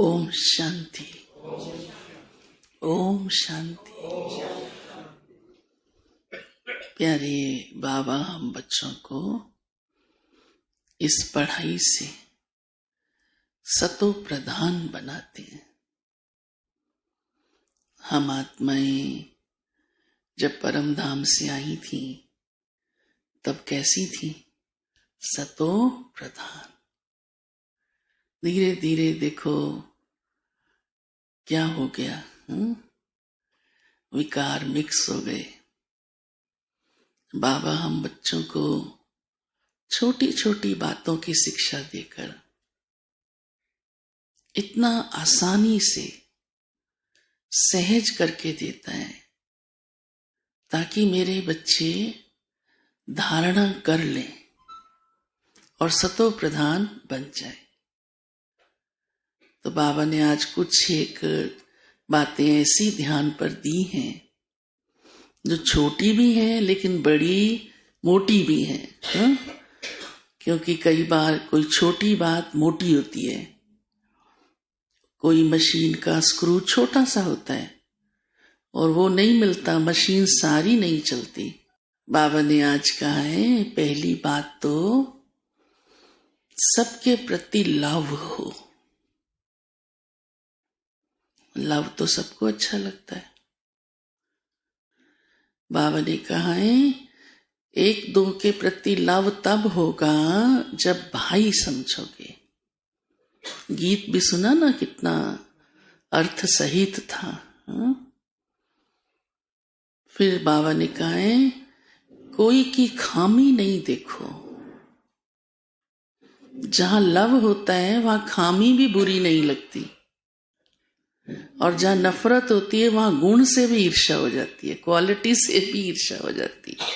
ओम शांति। ओम शांति। प्यारे बाबा हम बच्चों को इस पढ़ाई से सतो प्रधान बनाते हैं। हम आत्माएं जब परम धाम से आई थी तब कैसी थी? सतो प्रधान। धीरे धीरे देखो क्या हो गया, विकार मिक्स हो गए। बाबा हम बच्चों को छोटी छोटी बातों की शिक्षा देकर इतना आसानी से सहज करके देता है ताकि मेरे बच्चे धारणा कर लें और सतो प्रधान बन जाए। तो बाबा ने आज कुछ एक बातें ऐसी ध्यान पर दी हैं जो छोटी भी हैं लेकिन बड़ी मोटी भी हैं, क्योंकि कई बार कोई छोटी बात मोटी होती है। कोई मशीन का स्क्रू छोटा सा होता है और वो नहीं मिलता, मशीन सारी नहीं चलती। बाबा ने आज कहा है पहली बात तो सबके प्रति लव हो। लव तो सबको अच्छा लगता है। बाबा ने कहा है एक दो के प्रति लव तब होगा जब भाई समझोगे। गीत भी सुना ना, कितना अर्थ सहित था। फिर बाबा ने कहा है कोई की खामी नहीं देखो। जहां लव होता है वहां खामी भी बुरी नहीं लगती, और जहां नफरत होती है वहां गुण से भी ईर्ष्या हो जाती है, क्वालिटी से भी ईर्ष्या हो जाती है।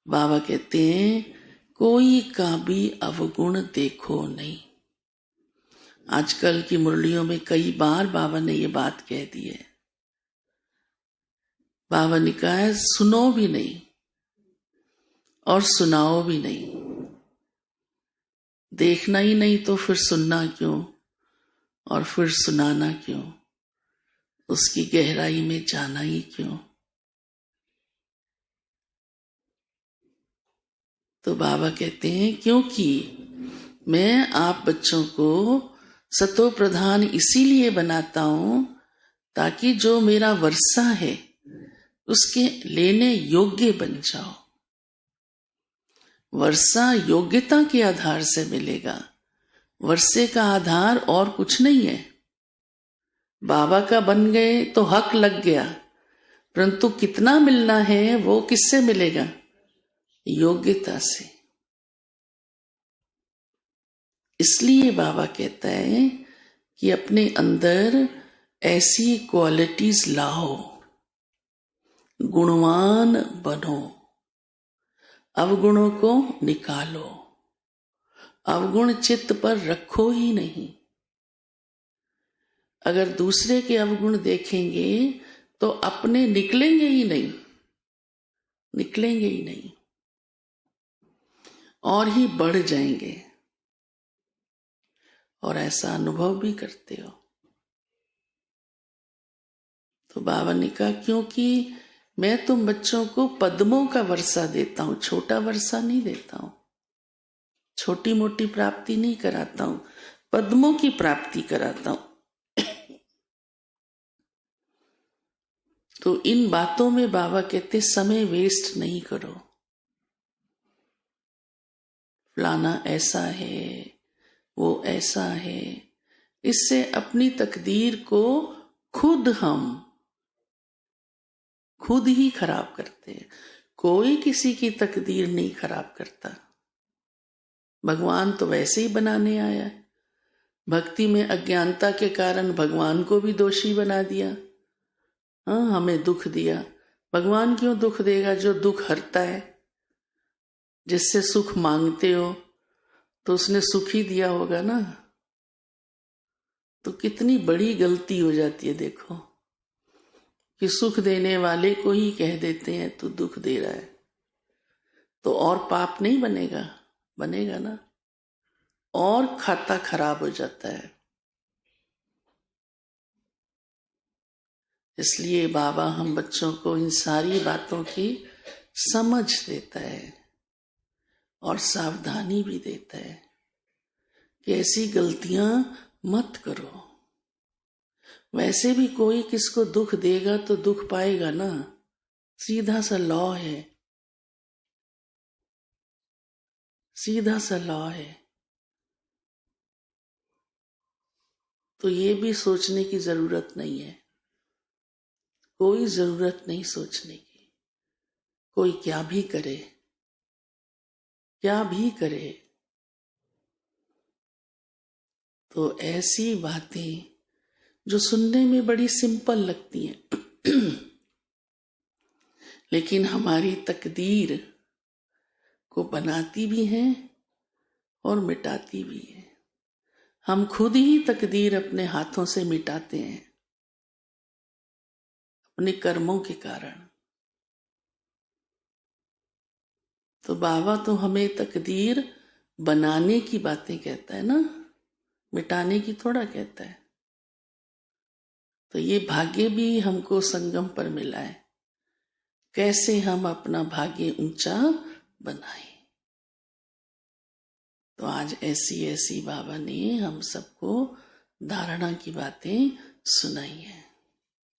बाबा कहते हैं कोई का भी अवगुण देखो नहीं। आजकल की मुरलियों में कई बार बाबा ने ये बात कह दी है। बाबा ने कहा है सुनो भी नहीं और सुनाओ भी नहीं। देखना ही नहीं तो फिर सुनना क्यों, और फिर सुनाना क्यों, उसकी गहराई में जाना ही क्यों। तो बाबा कहते हैं क्योंकि मैं आप बच्चों को सतो प्रधान इसीलिए बनाता हूं ताकि जो मेरा वर्षा है उसके लेने योग्य बन जाओ। वर्षा योग्यता के आधार से मिलेगा। वर्षे का आधार और कुछ नहीं है। बाबा का बन गए तो हक लग गया, परंतु कितना मिलना है वो किससे मिलेगा? योग्यता से। इसलिए बाबा कहता है कि अपने अंदर ऐसी क्वालिटीज लाओ, गुणवान बनो, अवगुणों को निकालो। अवगुण चित्त पर रखो ही नहीं। अगर दूसरे के अवगुण देखेंगे तो अपने निकलेंगे ही नहीं, निकलेंगे ही नहीं, और ही बढ़ जाएंगे। और ऐसा अनुभव भी करते हो। तो बाबा ने कहा क्योंकि मैं तुम बच्चों को पद्मों का वर्षा देता हूं, छोटा वर्षा नहीं देता हूं, छोटी मोटी प्राप्ति नहीं कराता हूं, पद्मों की प्राप्ति कराता हूं। तो इन बातों में बाबा कहते समय वेस्ट नहीं करो। फलाना ऐसा है, वो ऐसा है, इससे अपनी तकदीर को हम खुद ही खराब करते हैं। कोई किसी की तकदीर नहीं खराब करता। भगवान तो वैसे ही बनाने आया है। भक्ति में अज्ञानता के कारण भगवान को भी दोषी बना दिया। हमें दुख दिया। भगवान क्यों दुख देगा? जो दुख हरता है। जिससे सुख मांगते हो तो उसने सुख ही दिया होगा ना। तो कितनी बड़ी गलती हो जाती है देखो, कि सुख देने वाले को ही कह देते हैं तू दुख दे रहा है। तो और पाप नहीं बनेगा? बनेगा ना। और खाता खराब हो जाता है। इसलिए बाबा हम बच्चों को इन सारी बातों की समझ देता है और सावधानी भी देता है कि ऐसी गलतियां मत करो। वैसे भी कोई किसको दुख देगा तो दुख पाएगा ना, सीधा सा लॉ है, सीधा सा लॉ है। तो ये भी सोचने की जरूरत नहीं है, कोई जरूरत नहीं सोचने की। कोई क्या भी करे, क्या भी करे, तो ऐसी बातें जो सुनने में बड़ी सिंपल लगती हैं लेकिन हमारी तकदीर को बनाती भी हैं और मिटाती भी हैं। हम खुद ही तकदीर अपने हाथों से मिटाते हैं अपने कर्मों के कारण। तो बाबा तो हमें तकदीर बनाने की बातें कहता है ना, मिटाने की थोड़ा कहता है। तो ये भाग्य भी हमको संगम पर मिला है, कैसे हम अपना भाग्य ऊंचा बनाएं। तो आज ऐसी ऐसी बाबा ने हम सबको धारणा की बातें सुनाई हैं।